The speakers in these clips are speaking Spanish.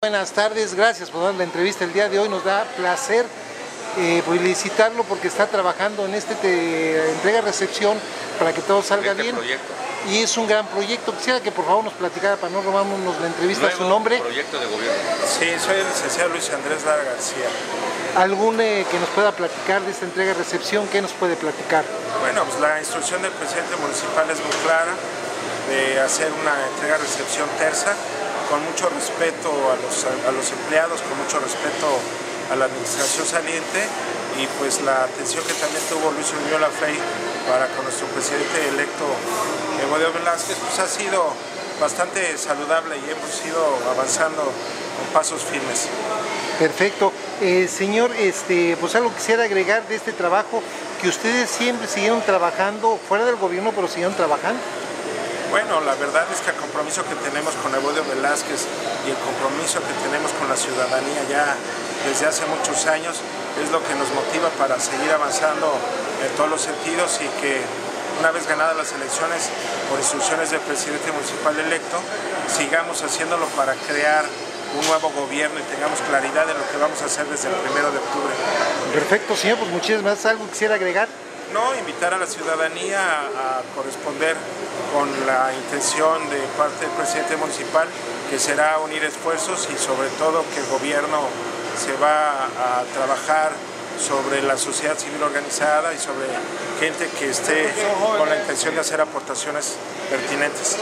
Buenas tardes, gracias por dar la entrevista el día de hoy. Nos da placer felicitarlo porque está trabajando en entrega-recepción para que todo salga bien. Proyecto. Y es un gran proyecto. Quisiera que por favor nos platicara para no robarnos la entrevista. Nuevo ¿Su nombre? Proyecto de gobierno. Sí, soy el licenciado Luis Andrés Lara García. ¿Algún que nos pueda platicar de esta entrega-recepción? ¿Qué nos puede platicar? Bueno, pues la instrucción del presidente municipal es muy clara, de hacer una entrega-recepción tersa, con mucho respeto a los empleados, con mucho respeto a la administración saliente, y pues la atención que también tuvo Luis Uñuela Frey para con nuestro presidente electo Evodio Velázquez, pues ha sido bastante saludable y hemos ido avanzando con pasos firmes. Perfecto. Señor, pues algo quisiera agregar de este trabajo, que ustedes siempre siguieron trabajando fuera del gobierno, pero siguieron trabajando. Bueno, la verdad es que el compromiso que tenemos con Evodio Velázquez y el compromiso que tenemos con la ciudadanía ya desde hace muchos años es lo que nos motiva para seguir avanzando en todos los sentidos, y que una vez ganadas las elecciones por instrucciones del presidente municipal electo, sigamos haciéndolo para crear un nuevo gobierno y tengamos claridad de lo que vamos a hacer desde el 1 de octubre. Perfecto, señor, pues muchísimas gracias. ¿Algo quisiera agregar? No, invitar a la ciudadanía a corresponder con la intención de parte del presidente municipal, que será unir esfuerzos y sobre todo que el gobierno se va a trabajar sobre la sociedad civil organizada y sobre gente que esté con la intención de hacer aportaciones pertinentes.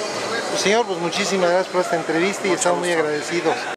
Pues, señor, pues muchísimas gracias por esta entrevista y estamos muy agradecidos.